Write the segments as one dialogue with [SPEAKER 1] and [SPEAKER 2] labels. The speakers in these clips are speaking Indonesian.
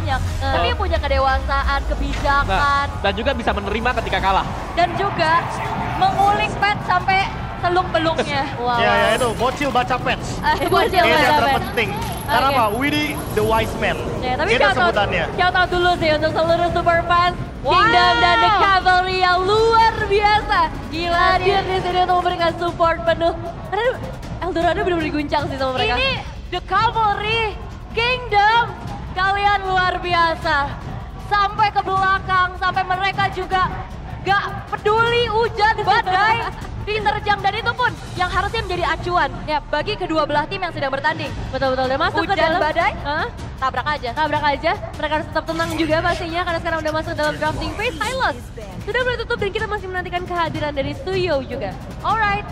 [SPEAKER 1] banyak. Tapi punya kedewasaan, kebijakan.
[SPEAKER 2] Dan juga bisa menerima ketika kalah.
[SPEAKER 1] Dan juga mengulik pet sampai seluk-beluknya. Wow.
[SPEAKER 3] Ya itu, bocil baca patch.
[SPEAKER 1] Bocil
[SPEAKER 3] Ini yang
[SPEAKER 1] baca patch.
[SPEAKER 3] terpenting. Karena apa? Widdy the wise man.
[SPEAKER 1] Ya, tapi
[SPEAKER 3] Itu sebutannya.
[SPEAKER 1] shout out dulu sih untuk seluruh super fans Kingdom dan The Cavalry yang luar biasa. Gila hadir di sini untuk memberikan support penuh. Aduh, Eldorado benar-benar diguncang sih sama mereka. Ini The Cavalry, Kingdom, kalian luar biasa. Sampai ke belakang, sampai mereka juga gak peduli hujan badai diterjang, dan itu pun yang harusnya menjadi acuan ya bagi kedua belah tim yang sedang bertanding.
[SPEAKER 4] Betul-betul, dan masuk ke
[SPEAKER 1] Hujan
[SPEAKER 4] dalam
[SPEAKER 1] badai, tabrak aja.
[SPEAKER 4] tabrak aja. Mereka harus tetap tenang juga pastinya karena sekarang udah masuk dalam drafting phase. Silas sudah mulai tutup dan kita masih menantikan kehadiran dari Suyo juga.
[SPEAKER 1] Alright,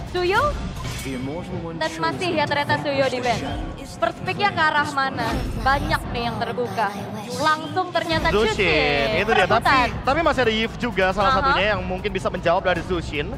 [SPEAKER 1] Suyo dan masih ya ternyata Suyo di band. Perspeknya ke arah mana? Banyak nih yang terbuka. Langsung ternyata
[SPEAKER 3] Zushin, itu dia. Tapi masih ada Yves juga salah satunya yang mungkin bisa menjawab dari Zushin.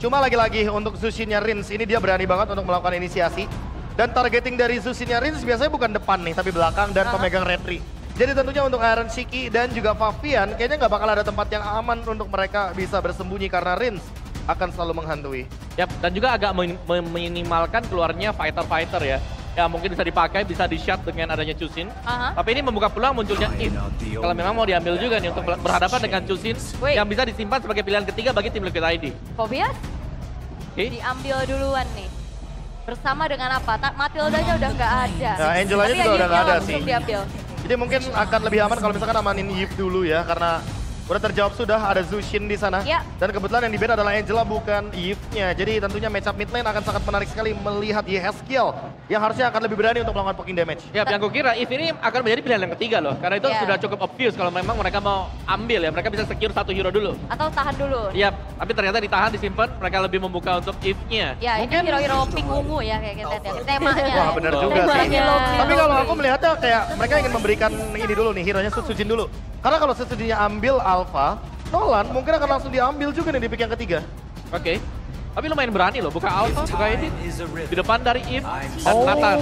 [SPEAKER 3] Cuma lagi-lagi untuk Zushinnya Rins, ini dia berani banget untuk melakukan inisiasi. Dan targeting dari Zushinnya Rins biasanya bukan depan nih, tapi belakang dan pemegang retri. Jadi tentunya untuk Iron Shiki dan juga Fabian, kayaknya nggak bakal ada tempat yang aman untuk mereka bisa bersembunyi karena Rins akan selalu menghantui.
[SPEAKER 2] Yap, dan juga agak meminimalkan keluarnya fighter-fighter ya. Ya mungkin bisa dipakai, bisa di-shot dengan adanya Chusin. Tapi ini membuka peluang munculnya If. Kalau memang mau diambil juga nih untuk berhadapan dengan Chusin yang bisa disimpan sebagai pilihan ketiga bagi tim Liquid ID.
[SPEAKER 1] Phobias diambil duluan nih. Bersama dengan apa? Matildanya udah nggak ada.
[SPEAKER 3] Nah, Angelanya juga udah nggak ada sih.
[SPEAKER 1] Diambil.
[SPEAKER 3] Jadi mungkin akan lebih aman kalau misalkan amanin Yves dulu ya, karena udah terjawab sudah, ada Zushin di sana.
[SPEAKER 1] Ya.
[SPEAKER 3] Dan kebetulan yang di band adalah Angela bukan Yves-nya. Jadi tentunya matchup mid lane akan sangat menarik sekali melihat Yeskiel yang harusnya akan lebih berani untuk melakukan poking damage.
[SPEAKER 2] Ya, yang gue kira If ini akan menjadi pilihan yang ketiga loh. Karena itu sudah cukup obvious kalau memang mereka mau ambil ya. Mereka bisa secure satu hero dulu.
[SPEAKER 1] Atau tahan dulu.
[SPEAKER 2] Iya, tapi ternyata ditahan, disimpan. Mereka lebih membuka untuk If-nya.
[SPEAKER 1] Ya,
[SPEAKER 3] mungkin
[SPEAKER 1] ini hero-hero pink ungu ya kayak kita ya. Temanya.
[SPEAKER 3] Wah benar juga sih.
[SPEAKER 1] Temanya.
[SPEAKER 3] Tapi kalau aku melihatnya kayak mereka ingin memberikan ini dulu nih, hero-nya Sujin dulu. Karena kalau Sujinnya ambil Alpha, Nolan mungkin akan langsung diambil juga nih di pick yang ketiga.
[SPEAKER 2] Oke. Tapi lumayan berani loh, buka Alpha, buka Edit. Di depan dari If dan Nathan.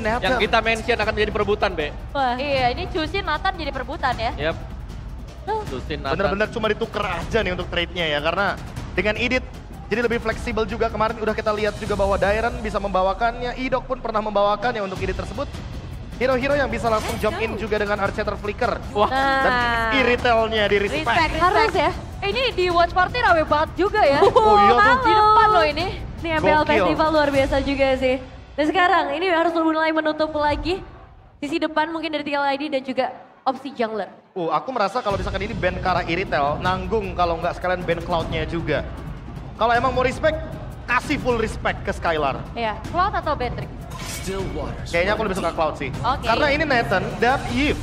[SPEAKER 3] Nathan.
[SPEAKER 2] Yang kita mention akan menjadi perebutan, Be.
[SPEAKER 4] Wah.
[SPEAKER 1] Iya, ini Chusin Nathan jadi perebutan ya.
[SPEAKER 2] Yap. Chusin Nathan.
[SPEAKER 3] Bener-bener cuma ditukar aja nih untuk trade-nya ya, karena dengan Edit jadi lebih fleksibel juga. Kemarin udah kita lihat juga bahwa Dairon bisa membawakannya, Idok pun pernah membawakannya untuk Edit tersebut. Hero-hero yang bisa langsung jump in juga dengan Archer Flicker. Wah, dan iritelnya di respect.
[SPEAKER 4] Harus ya.
[SPEAKER 1] Ini di Watch Party rame banget juga ya.
[SPEAKER 3] Oh iya tuh.
[SPEAKER 1] Di depan loh ini.
[SPEAKER 4] Ini MPL
[SPEAKER 3] Gokil.
[SPEAKER 4] Festival luar biasa juga sih. Dan sekarang ini harus mulai menutup lagi sisi depan mungkin dari TL ID dan juga opsi jungler.
[SPEAKER 3] Aku merasa kalau misalkan ini band ke arah Iritel, nanggung kalau nggak sekalian band Cloud-nya juga. Kalau emang mau respect, kasih full respect ke Skylar.
[SPEAKER 1] Iya, Cloud atau Beatrix?
[SPEAKER 3] Kayaknya aku lebih suka Cloud sih.
[SPEAKER 1] Oke.
[SPEAKER 3] Karena ini Nathan dan Yves.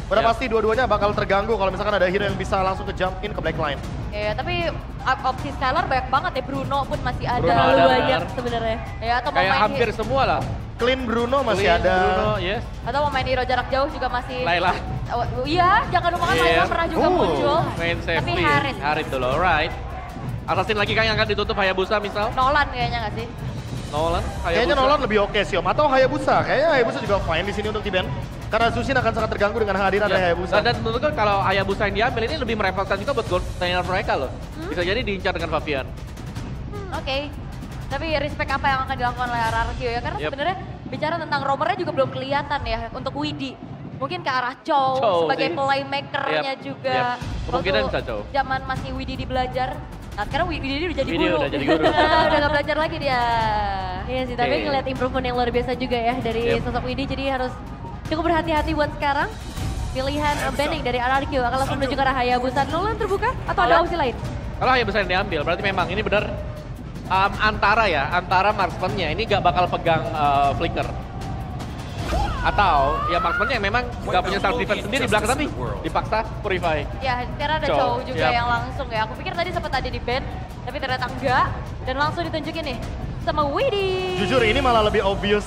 [SPEAKER 3] Udah pasti dua-duanya bakal terganggu kalau misalkan ada hero yang bisa langsung ke jump in ke backline.
[SPEAKER 1] Iya, tapi opsi Skylar banyak banget ya. Bruno pun masih ada.
[SPEAKER 2] Bruno
[SPEAKER 4] Terlalu
[SPEAKER 2] ada,
[SPEAKER 4] banyak
[SPEAKER 2] benar.
[SPEAKER 4] sebenarnya.
[SPEAKER 1] Ya, atau mau
[SPEAKER 2] Kayak
[SPEAKER 1] main
[SPEAKER 2] hampir semua lah.
[SPEAKER 3] Clean Bruno masih
[SPEAKER 2] Clean,
[SPEAKER 3] ada.
[SPEAKER 2] Bruno, yes.
[SPEAKER 1] atau mau main hero jarak jauh juga masih.
[SPEAKER 2] Layla.
[SPEAKER 1] Oh, iya, jangan lupakan Layla pernah juga muncul.
[SPEAKER 2] Main
[SPEAKER 1] Tapi
[SPEAKER 2] safety.
[SPEAKER 1] Harit.
[SPEAKER 2] Harit dulu, alright. Assassin lagi kan yang akan ditutup Hayabusa misal.
[SPEAKER 1] Nolan kayaknya nggak sih?
[SPEAKER 2] Nolan,
[SPEAKER 3] Kayaknya Nolan lebih oke sih Om. Atau Hayabusa. Kayaknya Hayabusa juga fine di sini untuk di band. Karena Zushin akan sangat terganggu dengan kehadiran dari Hayabusa.
[SPEAKER 2] Dan tentu kan kalau Hayabusa yang diambil ini lebih merepotkan juga buat gold laner mereka loh. Bisa jadi diincar dengan Fabian.
[SPEAKER 1] Oke. Tapi respect apa yang akan dilakukan oleh RRQ ya. Karena sebenarnya bicara tentang roamernya juga belum kelihatan ya untuk Widdy. Mungkin ke arah Chow sebagai
[SPEAKER 2] sih.
[SPEAKER 1] playmakernya juga.
[SPEAKER 2] Kemungkinan bisa Chow.
[SPEAKER 1] Zaman masih Widdy di belajar. Nah sekarang Widdy udah jadi
[SPEAKER 2] Widdy
[SPEAKER 1] guru.
[SPEAKER 2] udah jadi guru.
[SPEAKER 1] Udah gak belajar lagi dia.
[SPEAKER 4] Iya sih, tapi ngeliat improvement yang luar biasa juga ya dari sosok Widdy, jadi harus cukup berhati-hati buat sekarang. Pilihan banning dari RRQ akan langsung menuju ke arah Hayabusa. Nolan terbuka atau ada opsi lain?
[SPEAKER 2] Kalau Hayabusa yang diambil, berarti memang ini benar antara marksman-nya ini gak bakal pegang flicker. Atau ya marksman-nya yang memang gak punya self defense sendiri di belakang tapi dipaksa purify.
[SPEAKER 1] Ya karena ada Chow juga yang langsung ya. Aku pikir tadi sempat ada di band, tapi ternyata enggak. Dan langsung ditunjukin nih sama Widdy.
[SPEAKER 3] Jujur ini malah lebih obvious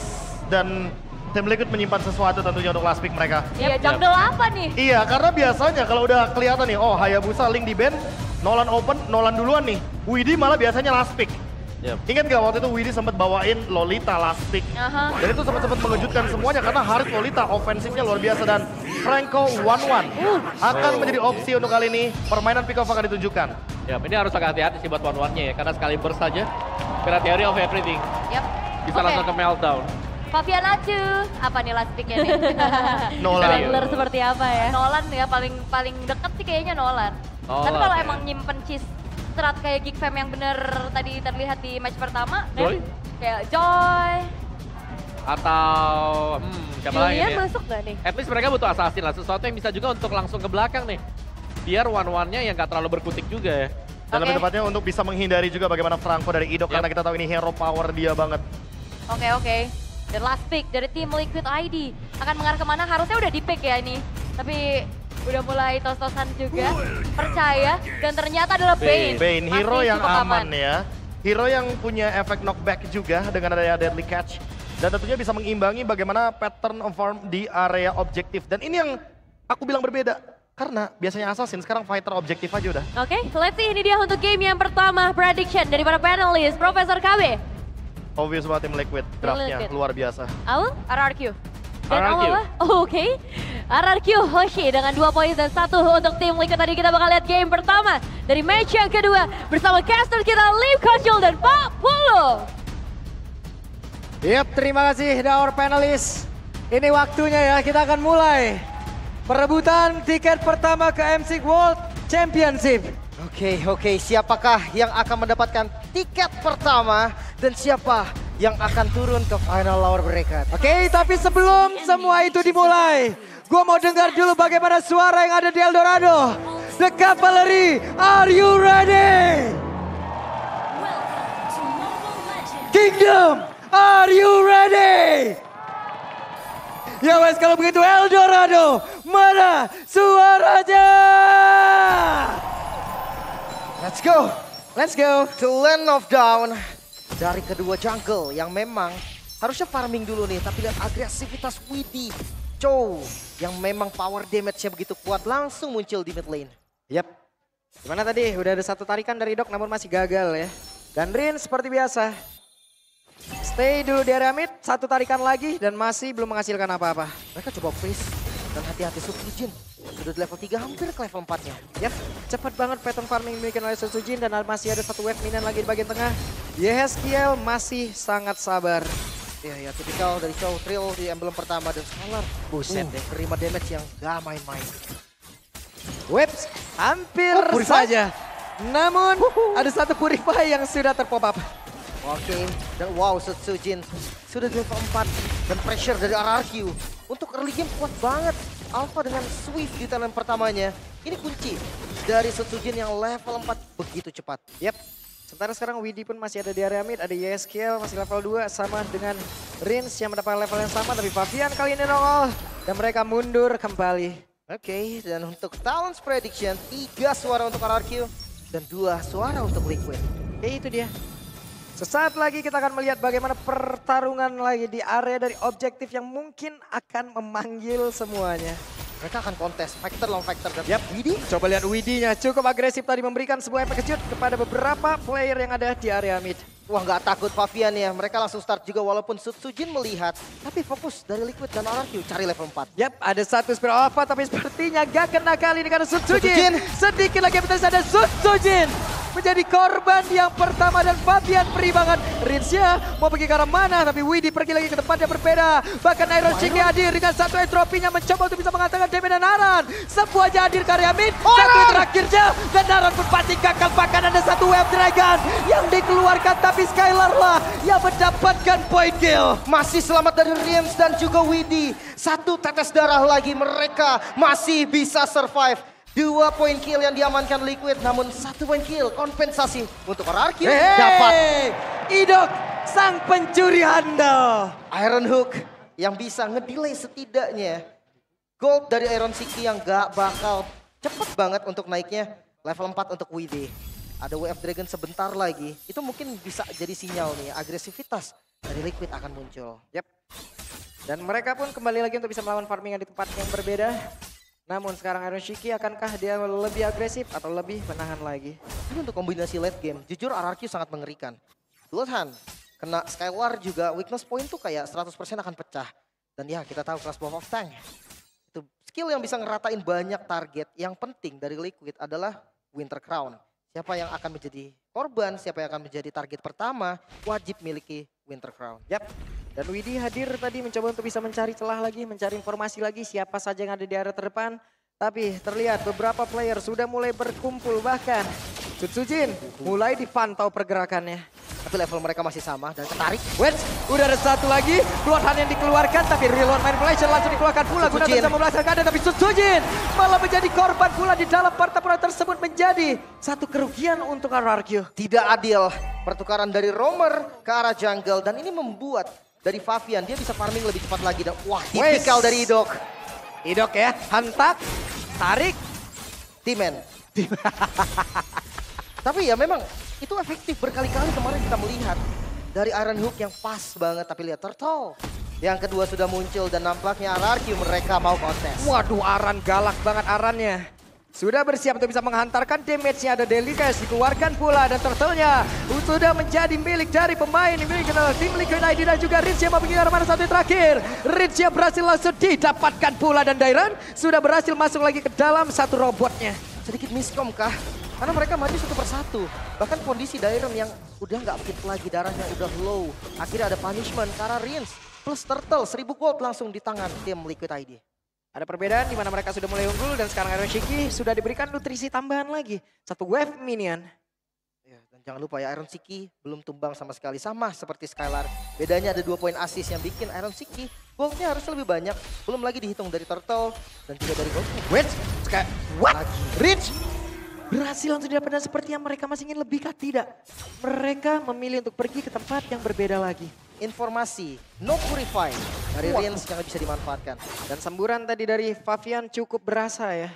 [SPEAKER 3] dan tim Liquid menyimpan sesuatu tentunya untuk last pick mereka.
[SPEAKER 1] Iya, jungle apa nih?
[SPEAKER 3] Iya, karena biasanya kalau udah kelihatan nih, oh Hayabusa link di band, Nolan open, Nolan duluan nih. Widdy malah biasanya last pick. Ingat gak waktu itu Widdy sempat bawain Lolita last pick. Dan itu sempat mengejutkan semuanya karena Harit Lolita ofensifnya luar biasa dan Franco 1-1 akan menjadi opsi untuk kali ini. Permainan pick off akan ditunjukkan.
[SPEAKER 2] Ya, ini harus agak hati-hati sih buat 1-1-nya ya, karena sekali burst saja kira theory of everything. Bisa langsung ke meltdown.
[SPEAKER 1] Fabian Acu, apa nih last pick-nya nih?
[SPEAKER 4] Nolan seperti apa ya?
[SPEAKER 1] Nolan ya, paling deket sih kayaknya Nolan. Tapi kalau emang nyimpen cheese strat kayak Geek Fam yang bener tadi terlihat di match pertama, kayak Joy.
[SPEAKER 2] Atau siapa lagi
[SPEAKER 4] Julian
[SPEAKER 2] ya?
[SPEAKER 4] masuk gak nih?
[SPEAKER 2] At least mereka butuh assassin lah, sesuatu yang bisa juga untuk langsung ke belakang nih. Biar 1-1-nya yang gak terlalu berkutik juga ya.
[SPEAKER 3] Dan lebih tepatnya untuk bisa menghindari juga bagaimana Franco dari Idok karena kita tahu ini hero power dia banget.
[SPEAKER 1] Oke. Dan last pick dari tim Liquid ID akan mengarah kemana? Harusnya udah di pick ya ini. Tapi udah mulai tos-tosan juga. Percaya dan ternyata adalah Bane.
[SPEAKER 3] Bane, hero
[SPEAKER 1] Masih
[SPEAKER 3] yang
[SPEAKER 1] cukup
[SPEAKER 3] aman ya. Hero yang punya efek knockback juga dengan adanya Deadly Catch. Dan tentunya bisa mengimbangi bagaimana pattern of farm di area objektif. Dan ini yang aku bilang berbeda. Karena biasanya Assassin sekarang fighter objektif aja udah.
[SPEAKER 4] Oke, let's see ini dia untuk game yang pertama. Prediction dari para panelis, Profesor KB.
[SPEAKER 3] Obvious banget tim Liquid, draftnya luar biasa.
[SPEAKER 4] Aul?
[SPEAKER 1] RRQ.
[SPEAKER 4] Dan Aul? Oke. RRQ Hoshi dengan 2 poin dan 1 untuk tim Liquid. Tadi kita bakal lihat game pertama dari match yang kedua bersama caster kita Liv Kacul dan Pak Pulu.
[SPEAKER 5] Yap, terima kasih our panelis. Ini waktunya ya, kita akan mulai perebutan tiket pertama ke MC World Championship.
[SPEAKER 6] Oke, siapakah yang akan mendapatkan tiket pertama dan siapa yang akan turun ke final Lower Bracket?
[SPEAKER 5] Oke, tapi sebelum semua itu dimulai, gua mau dengar dulu bagaimana suara yang ada di Eldorado. The Cavalry, are you ready? Kingdom, are you ready? Ya wes, kalau begitu Eldorado, mana suaranya? Let's go
[SPEAKER 6] to Land of Dawn. Dari kedua jungle yang memang harusnya farming dulu nih. Tapi lihat agresivitas Widdy, Chow yang memang power damage-nya begitu kuat langsung muncul di mid lane.
[SPEAKER 5] Yap, gimana tadi? Udah ada satu tarikan dari Dok namun masih gagal ya. Dan Rin seperti biasa. Stay dulu di area mid, satu tarikan lagi dan masih belum menghasilkan apa-apa.
[SPEAKER 6] Mereka coba freeze dan hati-hati Sukujin. Sudah di level 3 hampir ke level 4-nya.
[SPEAKER 5] Yap, cepat banget pattern farming dimiliki oleh Sukujin dan masih ada satu wave minion lagi di bagian tengah. Yeskiel masih sangat sabar.
[SPEAKER 6] Ya, tipikal dari Chow, Trill di emblem pertama dan Scholar. Buset deh, terima damage yang gak main-main.
[SPEAKER 5] Waves hampir saja. Namun ada satu Purify yang sudah terpop up.
[SPEAKER 6] Oke, dan wow Sukujin sudah di level 4 dan pressure dari RRQ. Untuk early game kuat banget. Alpha dengan Swift di talent pertamanya. Ini kunci dari Sukujin yang level 4 begitu cepat.
[SPEAKER 5] Yap. Sementara sekarang Widdy pun masih ada di area mid. Ada Yeskiel masih level 2 sama dengan Rins yang mendapat level yang sama. Tapi Fabian kali ini nongol. Dan mereka mundur kembali.
[SPEAKER 6] Oke, dan untuk Talents Prediction 3 suara untuk RRQ. Dan 2 suara untuk Liquid.
[SPEAKER 5] Oke, itu dia. Sesaat lagi kita akan melihat bagaimana pertarungan lagi di area dari objektif yang mungkin akan memanggil semuanya.
[SPEAKER 6] Mereka akan kontes Factor lawan Factor dan
[SPEAKER 5] Widdy. Coba lihat Widdy-nya cukup agresif tadi memberikan sebuah efek kejut kepada beberapa player yang ada di area mid.
[SPEAKER 6] Wah, nggak takut Fabian ya. Mereka langsung start juga walaupun Sukujin melihat. Tapi fokus dari Liquid dan RRQ cari level 4.
[SPEAKER 5] Yap, ada satu Spiral Alpha tapi sepertinya gak kena kali ini karena Sukujin. Sedikit lagi bisa ada Sukujin menjadi korban yang pertama dan Fabian perimbangan. Rinsya mau pergi ke arah mana tapi Widdy pergi lagi ke tempat yang berbeda. Bahkan Iron Chick hadir dengan satu entropinya mencoba untuk bisa mengatakan Demi dan Naran. Semuanya hadir ke area mid. Satu terakhirnya dan Naran pun pasti gagal. Bahkan ada satu Wave Dragon yang dikeluarkan tapi Skylar lah yang mendapatkan point kill.
[SPEAKER 6] Masih selamat dari Rims dan juga Widdy. Satu tetes darah lagi mereka masih bisa survive. 2 poin kill yang diamankan Liquid, namun 1 poin kill kompensasi untuk RRQ dapat.
[SPEAKER 5] Idok sang pencuri handal.
[SPEAKER 6] Iron Hook yang bisa ngedelay setidaknya gold dari Iron Siki yang gak bakal cepet banget untuk naiknya. Level 4 untuk Widdy. Ada WF Dragon sebentar lagi, itu mungkin bisa jadi sinyal nih agresivitas dari Liquid akan muncul.
[SPEAKER 5] Yap. Dan mereka pun kembali lagi untuk bisa melawan farming di tempat yang berbeda. Namun sekarang Iron Shiki akankah dia lebih agresif atau lebih menahan lagi?
[SPEAKER 6] Ini untuk kombinasi late game, jujur RRQ sangat mengerikan. Bloodhound kena Skylar juga, weakness point tuh kayak 100% akan pecah. Dan ya kita tahu kelas Buff of Tank. Itu skill yang bisa ngeratain banyak target. Yang penting dari Liquid adalah Winter Crown. Siapa yang akan menjadi korban, siapa yang akan menjadi target pertama, wajib miliki Winter Crown.
[SPEAKER 5] Yap. Dan Widhi hadir tadi mencoba untuk bisa mencari celah lagi, mencari informasi lagi siapa saja yang ada di area terdepan. Tapi terlihat beberapa player sudah mulai berkumpul, bahkan Sutsujin mulai dipantau pergerakannya.
[SPEAKER 6] Tapi level mereka masih sama dan ketarik.
[SPEAKER 5] Wait, udah ada satu lagi. Bloodhound yang dikeluarkan tapi Real One Manipulation langsung dikeluarkan pula. Guna bisa membelakang keadaan tapi Sutsujin malah menjadi korban pula di dalam pertempuran tersebut, menjadi satu kerugian untuk RRQ.
[SPEAKER 6] Tidak adil pertukaran dari Roamer ke arah jungle dan ini membuat dari Favian dia bisa farming lebih cepat lagi. Dan wah, tipikal dari Idok.
[SPEAKER 5] Idok ya, hantak, tarik,
[SPEAKER 6] Timen. Tapi ya memang itu efektif berkali-kali kemarin kita melihat. Dari Iron Hook yang pas banget, tapi lihat Turtle. Yang kedua sudah muncul dan nampaknya RRQ mereka mau kontes.
[SPEAKER 5] Waduh, Aran galak banget Arannya. Sudah bersiap untuk bisa menghantarkan damage-nya, ada Delicacy dikeluarkan pula dan Turtle-nya sudah menjadi milik dari pemain milik tim Liquid ID dan juga Rinsia mau pergi ke arah mana satu terakhir. Rinsia berhasil langsung didapatkan pula dan Dairon sudah berhasil masuk lagi ke dalam satu robotnya.
[SPEAKER 6] Sedikit miskom kah? Karena mereka maju satu persatu. Bahkan kondisi Dairon yang udah nggak fit lagi, darahnya udah low. Akhirnya ada punishment karena Rins plus Turtle 1000 gold langsung di tangan tim Liquid ID.
[SPEAKER 5] Ada perbedaan di mana mereka sudah mulai unggul dan sekarang Iron Shiki sudah diberikan nutrisi tambahan lagi. Satu wave minion.
[SPEAKER 6] Ya, dan jangan lupa ya Iron Shiki belum tumbang sama sekali. Sama seperti Skylar. Bedanya ada 2 poin assist yang bikin Iron Shiki goldnya harus lebih banyak. Belum lagi dihitung dari Turtle dan juga dari goldnya.
[SPEAKER 5] Wait, what? Rich berhasil langsung didapatkan seperti yang mereka masih ingin lebih kah? Tidak. Mereka memilih untuk pergi ke tempat yang berbeda lagi.
[SPEAKER 6] Informasi no purify dari Rins yang bisa dimanfaatkan.
[SPEAKER 5] Dan semburan tadi dari Favian cukup berasa ya.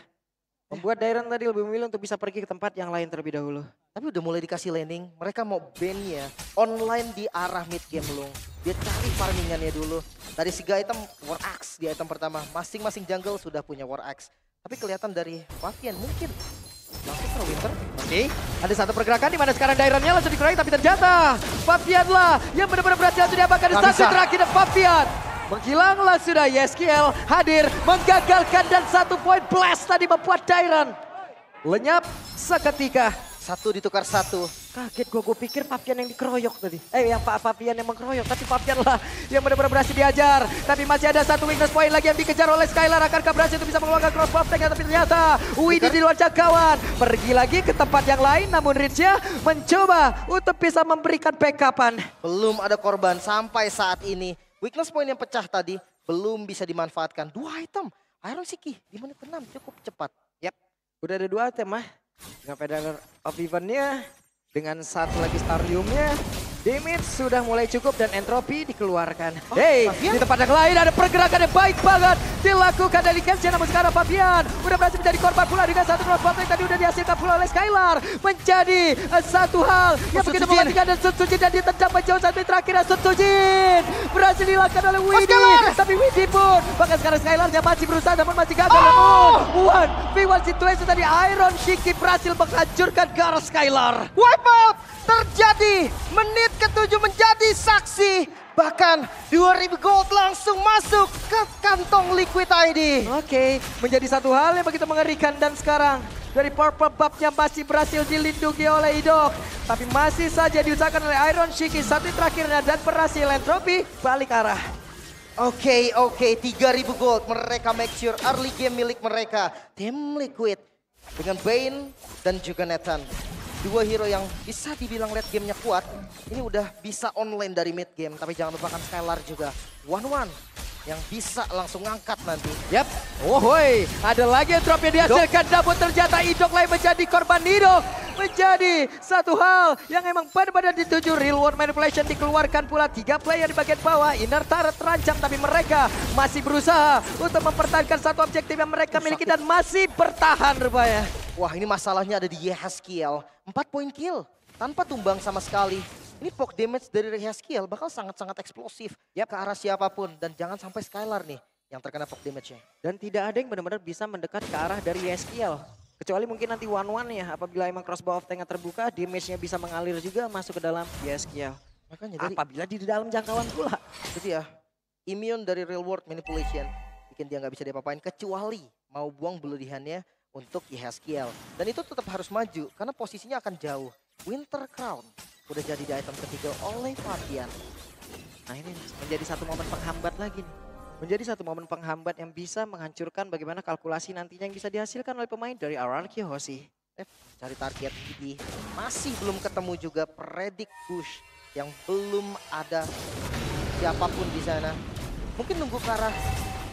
[SPEAKER 5] Membuat Dairon tadi lebih memilih untuk bisa pergi ke tempat yang lain terlebih dahulu.
[SPEAKER 6] Tapi udah mulai dikasih laning, mereka mau ban-nya online di arah mid game Lung. Dia cari farmingannya dulu. Dari 3 item War Axe di item pertama, masing-masing jungle sudah punya War Axe. Tapi kelihatan dari Favian mungkin langsung ke Winter.
[SPEAKER 5] Oke, ada satu pergerakan di mana sekarang Daironnya langsung dikeroyok tapi ternyata Favian lah yang benar-benar berhasil langsung diapakan di satu terakhir dan Favian. Menghilanglah sudah YSKL hadir mengagalkan dan 1 poin blast tadi membuat Dairon lenyap seketika.
[SPEAKER 6] Satu ditukar satu.
[SPEAKER 5] Kaget gue pikir Favian yang dikeroyok tadi. Yang Favian yang mengkeroyok, tapi Favian lah yang benar-benar berhasil diajar. Tapi masih ada satu weakness point lagi yang dikejar oleh Skylar. Akankah berhasil untuk bisa mengeluarkan cross buff tank, tapi ternyata Widhi di luar jangkauan. Pergi lagi ke tempat yang lain, namun Rinsia mencoba untuk bisa memberikan backupan.
[SPEAKER 6] Belum ada korban sampai saat ini. Weakness point yang pecah tadi belum bisa dimanfaatkan. 2 item. Iron Shiki di menit ke-6 cukup cepat.
[SPEAKER 5] Yap, udah ada 2 item mah. Dengan Feather of Even-nya, dengan satu lagi Stariumnya, damage sudah mulai cukup dan entropi dikeluarkan. Di tempat yang lain ada pergerakan yang baik banget dilakukan dari Kenzie, namun sekarang Favian udah berhasil menjadi korban pula dengan satu cross buff yang tadi udah dihasilkan pula oleh Skylar. Menjadi satu hal yang begitu mematikan dan Sutsujin dan ditendang menjauh sampai terakhir dan Sutsujin berhasil dilakukan oleh Widhi. Tapi Widhi pun, bahkan sekarang Skylarnya masih berusaha namun masih gagal. Namun 1v1 situation tadi Iron Shiki berhasil menghancurkan ke arah Skylar.
[SPEAKER 6] Wipeout terjadi, menit ke-7 menjadi saksi. Bahkan 2000 gold langsung masuk ke kantong Liquid ID.
[SPEAKER 5] Oke, menjadi satu hal yang begitu mengerikan dan sekarang dari purple buff-nya masih berhasil dilindungi oleh Idok. Tapi masih saja diusahakan oleh Iron Shiki satu terakhirnya dan berhasil entropi balik arah.
[SPEAKER 6] Oke, 3000 gold. Mereka make sure early game milik mereka. Tim Liquid dengan Bane dan juga Nathan. 2 hero yang bisa dibilang late gamenya kuat. Ini udah bisa online dari mid game. Tapi jangan lupakan Skylar juga. 1-1 yang bisa langsung ngangkat nanti.
[SPEAKER 5] Yap. Ada lagi drop yang dihasilkan. Namun ternyata Idok lain menjadi korban. Idok menjadi satu hal yang emang benar-benar dituju. Real World Manipulation dikeluarkan pula. 3 player di bagian bawah. Inner turret terancam tapi mereka masih berusaha untuk mempertahankan satu objektif yang mereka miliki dan masih bertahan rupanya.
[SPEAKER 6] Wah, ini masalahnya ada di Yehaskiel. 4 poin kill tanpa tumbang sama sekali. Ini poke damage dari Yehaskiel bakal sangat-sangat eksplosif ke arah siapapun. Dan jangan sampai Skylar nih yang terkena poke damage-nya.
[SPEAKER 5] Dan tidak ada yang benar-benar bisa mendekat ke arah dari Yehaskiel. Kecuali mungkin nanti 1-1 ya, apabila emang crossbow of tank terbuka, damage-nya bisa mengalir juga masuk ke dalam Yeskiel.
[SPEAKER 6] Makanya dari
[SPEAKER 5] apabila di dalam jangkauan pula.
[SPEAKER 6] Itu ya, immune dari real world manipulation. Bikin dia nggak bisa diapa-apain kecuali mau buang berlebihannya untuk Yeskiel. Dan itu tetap harus maju karena posisinya akan jauh. Winter Crown udah jadi di item ketiga oleh Fabian.
[SPEAKER 5] Nah ini menjadi satu momen penghambat lagi nih. Menjadi satu momen penghambat yang bisa menghancurkan bagaimana kalkulasi nantinya yang bisa dihasilkan oleh pemain dari RRQ Hoshi.
[SPEAKER 6] Cari target ini masih belum ketemu juga, predict push yang belum ada siapapun di sana. Mungkin nunggu ke arah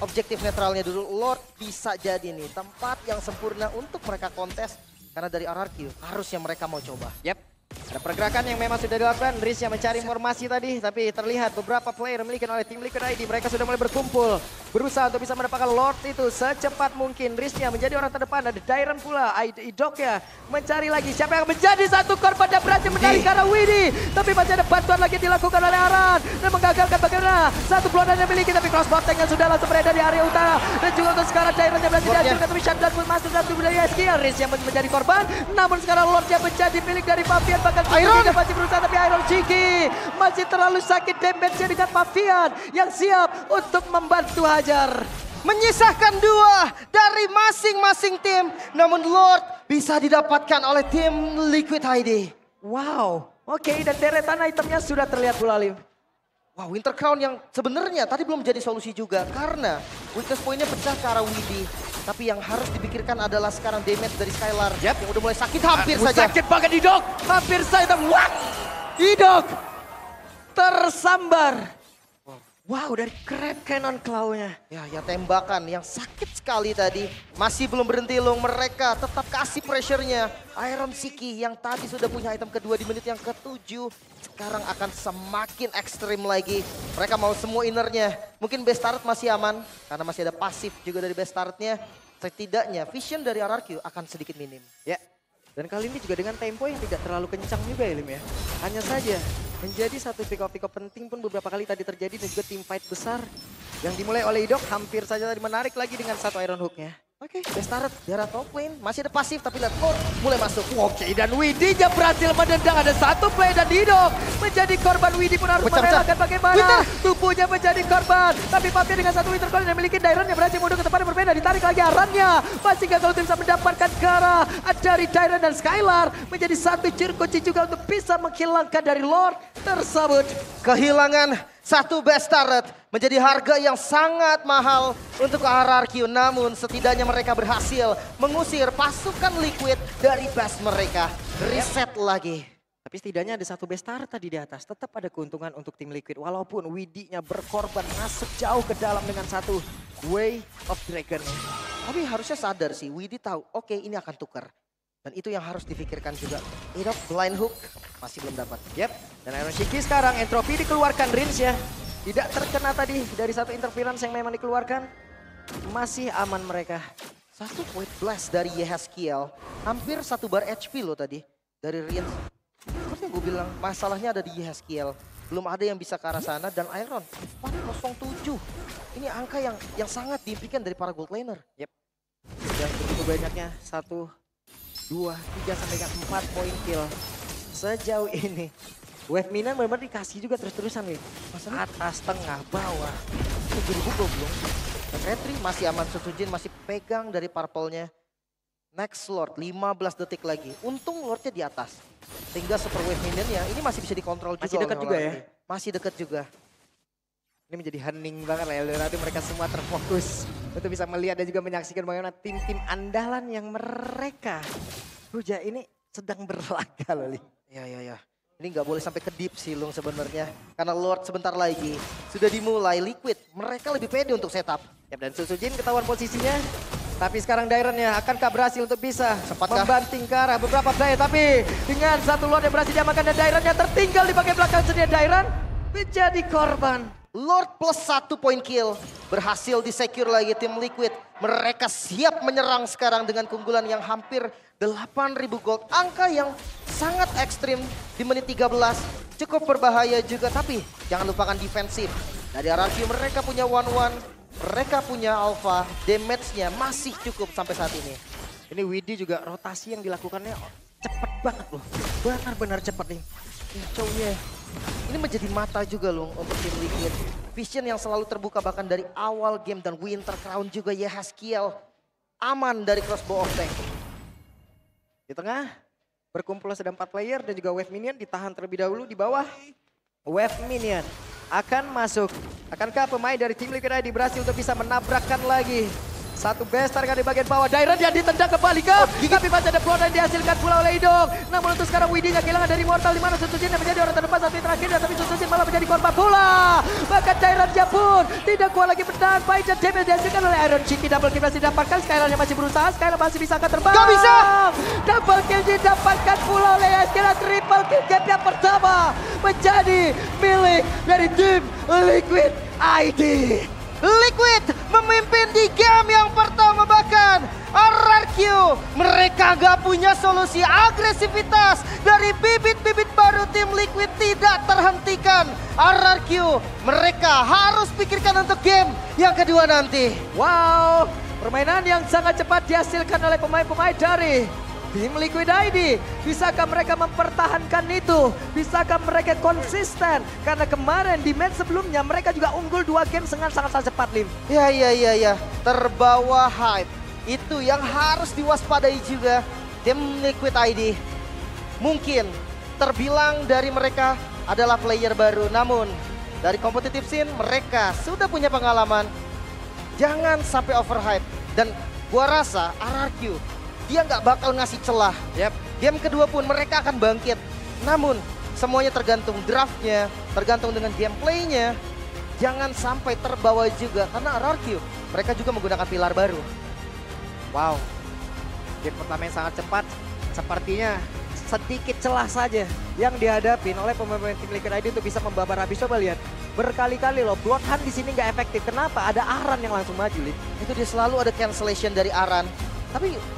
[SPEAKER 6] objektif netralnya dulu. Lord bisa jadi nih tempat yang sempurna untuk mereka kontes karena dari RRQ harusnya mereka mau coba.
[SPEAKER 5] Yap. Ada pergerakan yang memang sudah dilakukan. Riz yang mencari informasi tadi, tapi terlihat beberapa player dimiliki oleh tim Liquid ID. Mereka sudah mulai berkumpul, berusaha untuk bisa mendapatkan Lord itu secepat mungkin. Riznya menjadi orang terdepan, ada Dairon pula, Idok ya mencari lagi siapa yang menjadi satu korban dan berhasil menarik ke arah Widhi. Tapi masih ada bantuan lagi dilakukan oleh Aran dan menggagalkan bagaimana satu peluang yang dimiliki, tapi crossbow tank yang sudah langsung beredar di area utara. Dan juga untuk sekarang Dairon yang berhasil dihasilkan, tapi shutdown pun masuk satu dari Yeskiel. Riz yang menjadi korban, namun sekarang Lord yang menjadi milik dari Fabian. Bahkan Iron masih berusaha, tapi Iron Chiki masih terlalu sakit damage-nya dengan Fabian yang siap untuk membantu hajar.
[SPEAKER 6] Menyisahkan 2 dari masing-masing tim, namun Lord bisa didapatkan oleh tim Liquid ID.
[SPEAKER 5] Wow, oke, dan deretan itemnya sudah terlihat pula, Lim.
[SPEAKER 6] Wah, Winter Crown yang sebenarnya tadi belum jadi solusi juga karena weakness point-nya pecah ke arah Widhi. Tapi yang harus dipikirkan adalah sekarang damage dari Skylar yang udah mulai sakit hampir saja.
[SPEAKER 5] Sakit banget Idok, hampir saja. What? Idok tersambar. Wow, dari Crab Cannon claw-nya.
[SPEAKER 6] Ya tembakan yang sakit sekali tadi. Masih belum berhenti Long, mereka tetap kasih pressure-nya. Iron Siki yang tadi sudah punya item kedua di menit yang ke-7. Sekarang akan semakin ekstrim lagi. Mereka mau semua innernya. Mungkin best turret masih aman karena masih ada pasif juga dari best turret-nya. Setidaknya vision dari RRQ akan sedikit minim.
[SPEAKER 5] Ya, dan kali ini juga dengan tempo yang tidak terlalu kencang juga ya, Lim ya. Hanya saja menjadi satu pick-up penting pun beberapa kali tadi terjadi, dan juga tim fight besar yang dimulai oleh Idok hampir saja tadi menarik lagi dengan satu Iron Hook-nya.
[SPEAKER 6] Oke, best turret di arah top lane. Masih ada pasif tapi lihat Lord mulai masuk.
[SPEAKER 5] Oke, dan Widhi berhasil menendang. Ada satu play dan Idok menjadi korban. Widhi pun harus merelakan bagaimana tubuhnya menjadi korban. Tapi Fabian dengan satu Winter Crown yang memiliki Dairon yang berhasil mundur ke tempat yang berbeda. Ditarik lagi Arannya. Masih gagal untuk bisa mendapatkan ke arah dari Dairon dan Skylar. Menjadi satu ciri kunci juga untuk bisa menghilangkan dari Lord tersebut.
[SPEAKER 6] Kehilangan satu best turret menjadi harga yang sangat mahal untuk RRQ. Namun setidaknya mereka berhasil mengusir pasukan Liquid dari base mereka. Reset lagi.
[SPEAKER 5] Tapi setidaknya ada satu best turret tadi di atas. Tetap ada keuntungan untuk tim Liquid. Walaupun Widhi-nya berkorban masuk jauh ke dalam dengan satu Way of Dragon.
[SPEAKER 6] Tapi harusnya sadar sih, Widhi tahu oke ini akan tukar. Dan itu yang harus dipikirkan juga. Idok blind hook masih belum dapat.
[SPEAKER 5] Yep. Dan Iron Shiki sekarang entropy dikeluarkan Rins ya. Tidak terkena tadi dari satu interference yang memang dikeluarkan. Masih aman mereka.
[SPEAKER 6] Satu point blast dari Yeskiel. Hampir 1 bar HP loh tadi. Dari Rins. Seperti yang gue bilang, masalahnya ada di Yeskiel. Belum ada yang bisa ke arah sana. Dan Iron 407. Ini angka yang sangat diimpikan dari para gold laner.
[SPEAKER 5] Yep. Dan begitu banyaknya 1, 2, 3 sampai 4 poin kill sejauh ini. Wave Minan benar-benar dikasih juga terus-terusan nih. Atas, tengah, bawah.
[SPEAKER 6] 7.000 belum. Dan Retri masih aman, Sujin masih pegang dari purple-nya. Next Lord, 15 detik lagi. Untung Lordnya di atas. Sehingga super Wave Minion-nya ini masih bisa dikontrol juga.
[SPEAKER 5] Masih dekat juga ya?
[SPEAKER 6] Masih dekat juga.
[SPEAKER 5] Ini menjadi hening banget lah ya. Nanti mereka semua terfokus untuk bisa melihat dan juga menyaksikan bagaimana tim-tim andalan yang mereka Ruja ini sedang berlaga loh, Li.
[SPEAKER 6] Ya. Ini nggak boleh sampai ke deep sih Lung sebenarnya. Karena Lord sebentar lagi sudah dimulai Liquid. Mereka lebih pede untuk setup.
[SPEAKER 5] Ya, dan Sujin ketahuan posisinya. Tapi sekarang Dairon ya, akankah berhasil untuk bisa membanting ke arah beberapa player. Tapi dengan satu Lord yang berhasil diamankan dan Dairon yang tertinggal di bagian belakang sedia Dairon menjadi korban.
[SPEAKER 6] Lord plus 1 point kill. Berhasil di-secure lagi tim Liquid. Mereka siap menyerang sekarang dengan keunggulan yang hampir 8.000 gold. Angka yang sangat ekstrim di menit 13. Cukup berbahaya juga, tapi jangan lupakan defensif. Dari RRQ mereka punya 1-1. Mereka punya alpha. Damage-nya masih cukup sampai saat ini. Ini Widhi juga rotasi yang dilakukannya cepet banget loh. Benar-benar cepet nih. Chow-nya. Ini menjadi mata juga loh untuk tim Liquid. Vision yang selalu terbuka bahkan dari awal game dan Winter Crown juga ya Haskiel. Aman dari crossbow of tank.
[SPEAKER 5] Di tengah berkumpul sudah 4 player dan juga wave minion ditahan terlebih dahulu di bawah. Wave minion akan masuk. Akankah pemain dari tim Liquid ID berhasil untuk bisa menabrakkan lagi? Satu bestar di bagian bawah. Dairon yang ditendang kembali ke. Tapi masih ada blow dan dihasilkan pula oleh Idong. Namun untuk sekarang Widhi kehilangan dari Mortal. Di mana Sutsujin yang menjadi orang terdepan saat ini terakhir. Tapi Sutsujin malah menjadi korban pula. Bahkan Dairon pun tidak kuat lagi bertahan. Baik dan damage dihasilkan oleh Iron Chiki. Double kill masih didapatkan. Skylar yang masih berusaha. Skylar masih bisa akan terbang.
[SPEAKER 6] Gak bisa.
[SPEAKER 5] Double kill didapatkan pula oleh Askira. Triple kill game yang pertama menjadi milik dari tim Liquid ID.
[SPEAKER 6] Liquid memimpin di game yang pertama bahkan RRQ mereka gak punya solusi. Agresivitas dari bibit-bibit baru tim Liquid tidak terhentikan. RRQ mereka harus pikirkan untuk game yang kedua nanti.
[SPEAKER 5] Wow, permainan yang sangat cepat dihasilkan oleh pemain-pemain dari tim Liquid ID. Bisakah mereka mempertahankan itu? Bisakah mereka konsisten? Karena kemarin di match sebelumnya mereka juga unggul 2 game dengan sangat-sangat cepat, Lim.
[SPEAKER 6] Ya. Terbawa hype. Itu yang harus diwaspadai juga tim Liquid ID. Mungkin terbilang dari mereka adalah player baru. Namun dari competitive scene mereka sudah punya pengalaman. Jangan sampai overhype. Dan gua rasa RRQ dia nggak bakal ngasih celah. Game kedua pun mereka akan bangkit. Namun semuanya tergantung draftnya, tergantung dengan gameplaynya. Jangan sampai terbawa juga karena RRQ mereka juga menggunakan pilar baru.
[SPEAKER 5] Wow, game pertama yang sangat cepat. Sepertinya sedikit celah saja yang dihadapin oleh pemain tim Liquid ID untuk bisa membabar habis. Coba lihat, berkali-kali loh Bloodhunt di sini nggak efektif. Kenapa? Ada Aran yang langsung maju, Lid.
[SPEAKER 6] Itu dia selalu ada cancellation dari Aran. Tapi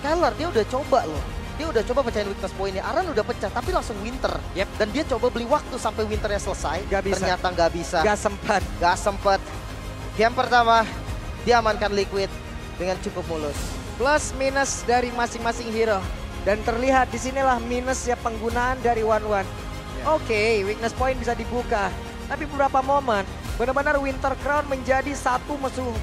[SPEAKER 6] Skylar dia udah coba loh. Dia udah coba pecahin weakness point-nya. Aran udah pecah tapi langsung Winter. Dan dia coba beli waktu sampai Winternya selesai.
[SPEAKER 5] Gak bisa.
[SPEAKER 6] Ternyata gak bisa.
[SPEAKER 5] Gak sempat.
[SPEAKER 6] Game pertama diamankan Liquid dengan cukup mulus.
[SPEAKER 5] Plus minus dari masing-masing hero. Dan terlihat disinilah minusnya penggunaan dari One. Oke, weakness point bisa dibuka. Tapi beberapa momen benar-benar Winter Crown menjadi satu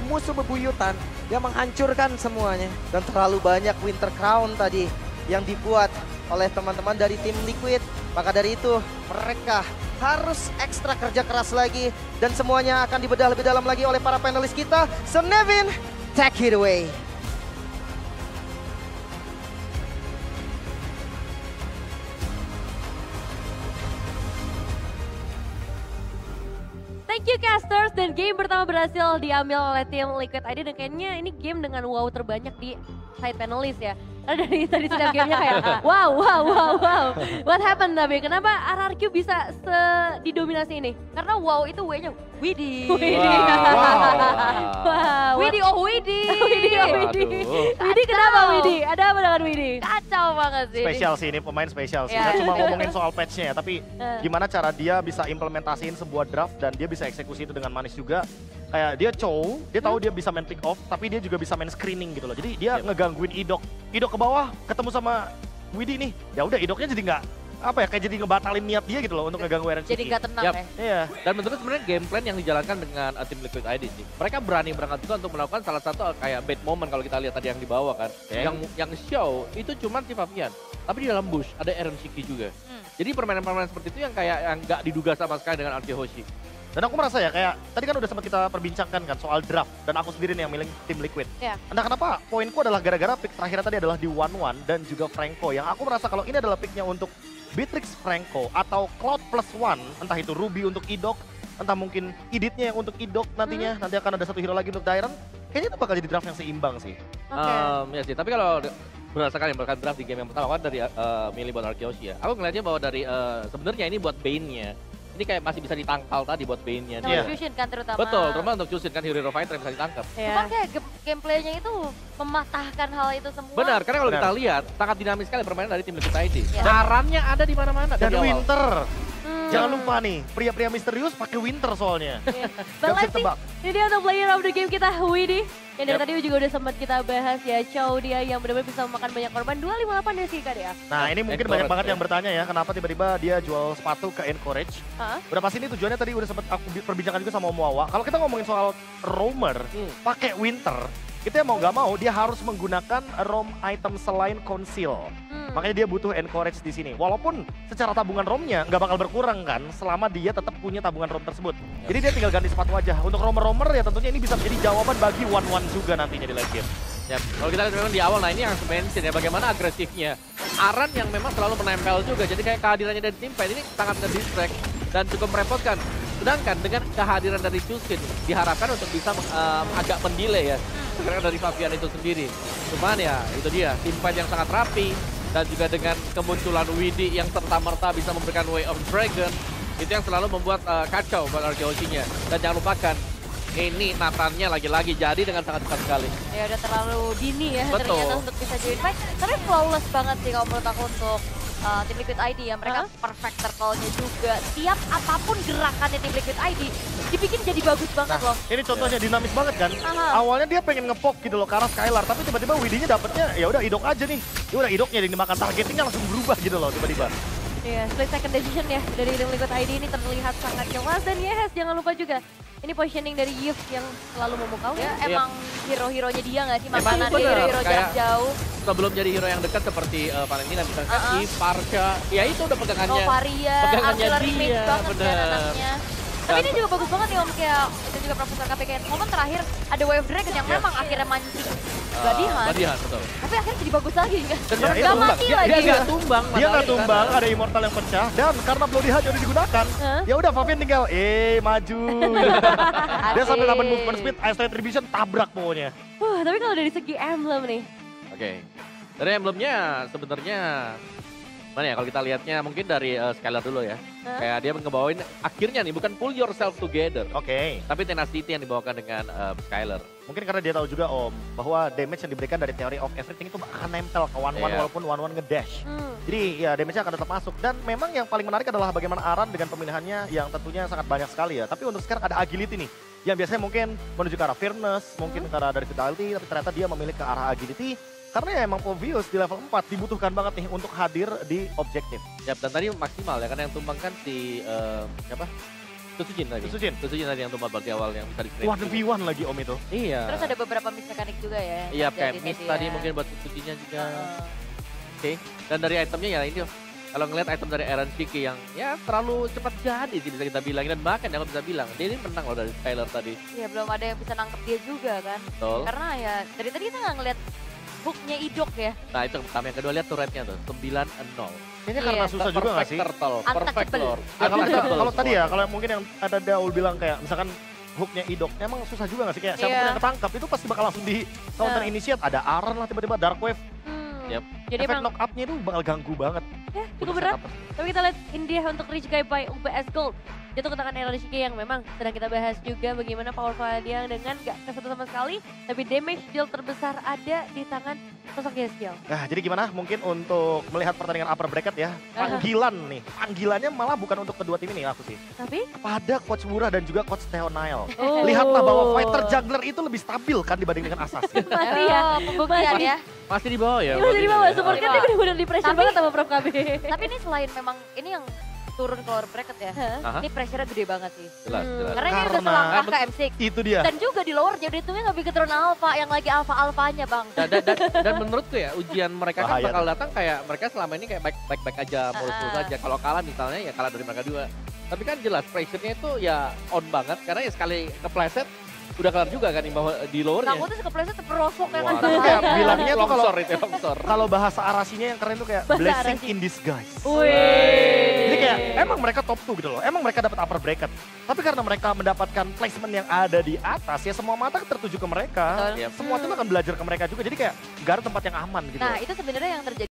[SPEAKER 5] musuh bebuyutan yang menghancurkan semuanya.
[SPEAKER 6] Dan terlalu banyak Winter Crown tadi yang dibuat oleh teman-teman dari tim Liquid. Maka dari itu mereka harus ekstra kerja keras lagi. Dan semuanya akan dibedah lebih dalam lagi oleh para panelis kita. So Nevin, take it away.
[SPEAKER 4] Thank you casters, dan game pertama berhasil diambil oleh tim Liquid ID dan kayaknya ini game dengan wow terbanyak di side panelist ya. Karena dari tadi sedang gamenya kayak wow. What happened tapi kenapa RRQ bisa didominasi ini? Karena wow itu W-nya Widhi.
[SPEAKER 1] Widhi.
[SPEAKER 4] Widhi kenapa Widhi? Ada apa dengan Widhi?
[SPEAKER 1] Kacau banget sih.
[SPEAKER 3] Spesial sih, ini pemain spesial sih. Nggak cuma ngomongin soal patch-nya ya, tapi gimana cara dia bisa implementasiin sebuah draft dan dia bisa eksekusi itu dengan manis juga. Kayak dia dia tahu dia bisa main pick off, tapi dia juga bisa main screening gitu loh. Jadi dia ngegangguin Idok ke bawah, ketemu sama Widhi nih. Ya udah Idoknya jadi nggak kayak jadi ngebatalin niat dia gitu loh untuk ngeganggu Eren Chiki.
[SPEAKER 1] Jadi nggak tenang ya.
[SPEAKER 3] Iya.
[SPEAKER 2] Dan menurut sebenarnya game plan yang dijalankan dengan tim Liquid ID sih. Mereka berani berangkat juga untuk melakukan salah satu kayak bad moment kalau kita lihat tadi yang dibawa kan. Yang show itu cuma si Fabian. Tapi di dalam bush ada Eren Chiki juga. Jadi permainan-permainan seperti itu yang kayak yang nggak diduga sama sekali dengan RRQ Hoshi.
[SPEAKER 3] Dan aku merasa ya kayak tadi kan udah sempat kita perbincangkan kan soal draft dan aku sendiri nih yang milih tim Liquid. Entah kenapa poinku adalah gara-gara pick terakhirnya tadi adalah di One dan juga Franco yang aku merasa kalau ini adalah picknya untuk Beatrix Franco atau Cloud +1, entah itu Ruby untuk Idok, entah mungkin Iditnya yang untuk Idok nantinya, nanti akan ada satu hero lagi untuk Dairon. Kayaknya itu bakal jadi draft yang seimbang sih.
[SPEAKER 2] Ya sih, tapi kalau berdasarkan draft di game yang pertama kan dari milih buat RRQ Hoshi ya. Aku ngeliatnya bahwa dari sebenarnya ini buat Bane-nya. Ini kayak masih bisa ditangkal tadi buat Bane-nya.
[SPEAKER 1] Fusion kan terutama.
[SPEAKER 2] Betul, terutama untuk Fusion kan hero fighter yang bisa ditangkap.
[SPEAKER 1] Cuman kayak gameplaynya itu mematahkan hal itu semua.
[SPEAKER 2] Benar, karena kalau kita lihat sangat dinamis sekali permainan dari tim Liquid ID. Arannya ada di mana-mana.
[SPEAKER 3] Dan Winter. Jangan lupa nih, pria-pria misterius pakai Winter soalnya.
[SPEAKER 4] Balik ini dia untuk player of the game kita, Widhi. Yang dari tadi juga udah sempat kita bahas ya, Chow dia yang benar-benar bisa memakan banyak korban. 258 ya sih Kak ya.
[SPEAKER 3] Nah ini mungkin banyak banget yang bertanya ya, kenapa tiba-tiba dia jual sepatu ke Encourage. Udah pasti ini tujuannya tadi udah sempat aku perbincangkan juga sama Om Wawa. Kalau kita ngomongin soal roamer, pakai winter, itu ya mau gak mau dia harus menggunakan roam item selain conceal. Makanya dia butuh encourage di sini. Walaupun secara tabungan romnya nggak bakal berkurang kan, selama dia tetap punya tabungan rom tersebut. Jadi dia tinggal ganti sepatu aja. Untuk romer-romer ya tentunya ini bisa menjadi jawaban bagi one-one juga nantinya di late game.
[SPEAKER 2] Ya, kalau kita lihat memang di awal, nah ini yang mention ya bagaimana agresifnya. Aran yang memang selalu menempel juga, jadi kayak kehadirannya dari tim fight ini sangat nge-distract dan cukup merepotkan. Sedangkan dengan kehadiran dari Chusin diharapkan untuk bisa agak mendelay ya, karena dari Fabian itu sendiri. Cuman ya itu dia, tim fight yang sangat rapi. Dan juga dengan kemunculan Widi yang serta-merta bisa memberikan Way of Dragon, itu yang selalu membuat kacau buat RKOC-nya. Dan jangan lupakan, ini Nathannya lagi-lagi jadi dengan sangat cepat sekali.
[SPEAKER 4] Ya udah terlalu dini ya
[SPEAKER 2] Betul.
[SPEAKER 4] ternyata untuk bisa join fight. Tapi flawless banget sih kalau menurut aku untuk tim Liquid ID ya. Mereka perfect turtle-nya juga. Tiap apapun gerakannya tim Liquid ID dibikin jadi bagus banget loh.
[SPEAKER 3] Ini contohnya dinamis banget kan. Awalnya dia pengen ngepok gitu loh ke arah Skylar, tapi tiba-tiba Widinya dapetnya ya udah idok aja nih. Ya udah idoknya yang dimakan, targetingnya langsung berubah gitu loh tiba-tiba.
[SPEAKER 4] Iya, split second decision ya dari tim Liquid ID ini terlihat sangat jelas. Dan yes, jangan lupa juga ini positioning dari Yves yang selalu memukau ya. Emang hero-heronya dia nggak sih? Makanan dia hero-hero jarak jauh.
[SPEAKER 2] Sebelum jadi hero yang dekat seperti Valentina misalkan, Parsha, ya itu udah pegangannya.
[SPEAKER 4] Novaria, artillery mage banget kan anaknya. Tapi ini juga bagus banget nih Om, kayak itu juga Profesor KPK. Momen terakhir ada Wave Dragon yang memang akhirnya mancing Badihan.
[SPEAKER 2] Badihan, betul.
[SPEAKER 4] Tapi akhirnya jadi bagus lagi kan.
[SPEAKER 2] Dan
[SPEAKER 4] gak mati lagi.
[SPEAKER 2] Dia nggak tumbang.
[SPEAKER 3] Dia nggak tumbang, ada Immortal yang pecah. Dan karena Bloody Heart udah digunakan, ya udah Fabian tinggal, maju. Dia sampai dapat movement speed, Ice Retribution tabrak pokoknya.
[SPEAKER 4] Tapi kalau dari segi emblem nih.
[SPEAKER 2] Oke. Dari emblemnya sebenarnya mana ya kalau kita lihatnya mungkin dari Skylar dulu ya. Kayak dia ngebawain akhirnya nih bukan pull yourself together. Tapi tenacity yang dibawakan dengan Skylar.
[SPEAKER 3] Mungkin karena dia tahu juga Om, bahwa damage yang diberikan dari Theory of Everything itu akan nempel ke one-one walaupun one-one ngedash. Jadi ya damage-nya akan tetap masuk. Dan memang yang paling menarik adalah bagaimana Aran dengan pemilihannya yang tentunya sangat banyak sekali ya. Tapi untuk sekarang ada agility nih. Yang biasanya mungkin menuju ke arah fairness, mungkin ke arah dari vitality, tapi ternyata dia memilih ke arah agility. Karena ya emang obvious di level 4 dibutuhkan banget nih untuk hadir di objektif.
[SPEAKER 2] Yap, dan tadi maksimal ya, karena yang tumbang kan si siapa? Tsujin tadi. Tsujin tadi yang tumbang berarti awal yang bisa di-create.
[SPEAKER 3] 1v1 lagi Om itu.
[SPEAKER 2] Iya.
[SPEAKER 4] Terus ada beberapa miss mekanik juga ya.
[SPEAKER 2] Iya, kayak miss tadi mungkin buat Tsujinnya juga. Oke, dan dari itemnya ya ini kalau ngeliat item dari Aaron Shiki yang ya terlalu cepat jadi sih bisa kita bilang. Dan bahkan yang bisa bilang, dia ini menang loh dari Skylar tadi.
[SPEAKER 4] Iya, belum ada yang bisa nangkep dia juga kan.
[SPEAKER 2] Betul.
[SPEAKER 4] Karena ya dari tadi kita nggak ngeliat hooknya idok ya.
[SPEAKER 2] Nah itu pertama, yang kedua lihat turretnya tuh 9-0.
[SPEAKER 3] Kayaknya karena susah juga gak sih?
[SPEAKER 2] Perfect lord.
[SPEAKER 3] Kalau tadi ya, kalau mungkin yang ada Daul bilang kayak misalkan hooknya idok, emang susah juga gak sih? Kayak siapapun yang ketangkap itu pasti bakal langsung di counter initiate. Ada Aran lah tiba-tiba Dark Wave.
[SPEAKER 4] Jadi
[SPEAKER 3] efek knock up-nya itu bakal ganggu banget.
[SPEAKER 4] Ya cukup berat. Tapi kita lihat India untuk Rich Guy by UPS Gold. Jatuh ke tangan Aaron Shiki yang memang sedang kita bahas juga bagaimana powerful dia dengan gak kesatu sama sekali. Tapi damage deal terbesar ada di tangan sosok Yesiel.
[SPEAKER 3] Nah jadi gimana mungkin untuk melihat pertandingan upper bracket ya. Panggilan nih, panggilannya malah bukan untuk kedua tim ini aku sih.
[SPEAKER 4] Tapi?
[SPEAKER 3] Kepada Coach Murah dan juga Coach Theo Nile. Lihatlah bahwa fighter juggler itu lebih stabil kan dibanding dengan Assassin.
[SPEAKER 4] Masih ya, pembuktian ya.
[SPEAKER 2] Masih di bawah ya?
[SPEAKER 4] Masih di bawah, support kan dia bener-bener di pressure banget sama Prof KB.
[SPEAKER 1] Tapi ini selain memang, ini yang turun ke lower bracket ya, ini pressure-nya gede banget sih.
[SPEAKER 2] Jelas.
[SPEAKER 1] Karena ini udah selangkah ke M6.
[SPEAKER 3] Itu dia.
[SPEAKER 1] Dan juga di lower jadi itu nggak bikin turun alpha, yang lagi alpha-alphanya bang.
[SPEAKER 2] Dan menurutku ya ujian mereka kan bakal datang kayak mereka selama ini kayak baik-baik aja, mulus-mulus aja. Kalau kalah misalnya ya kalah dari mereka dua. Tapi kan jelas pressure-nya itu ya on banget, karena ya sekali kepleset, udah kelar juga kan di lowernya.
[SPEAKER 1] Aku tuh kepleset terperosok ya kan.
[SPEAKER 3] Kayak bilangnya tuh
[SPEAKER 2] kalau
[SPEAKER 3] bahasa arasinya yang keren tuh kayak blessing in disguise.
[SPEAKER 4] Wih.
[SPEAKER 3] Jadi kayak emang mereka top 2 gitu loh. Emang mereka dapat upper bracket. Tapi karena mereka mendapatkan placement yang ada di atas ya semua mata tertuju ke mereka. Semua tim akan belajar ke mereka juga. Jadi kayak gak ada tempat yang aman gitu.
[SPEAKER 1] Nah itu sebenarnya yang terjadi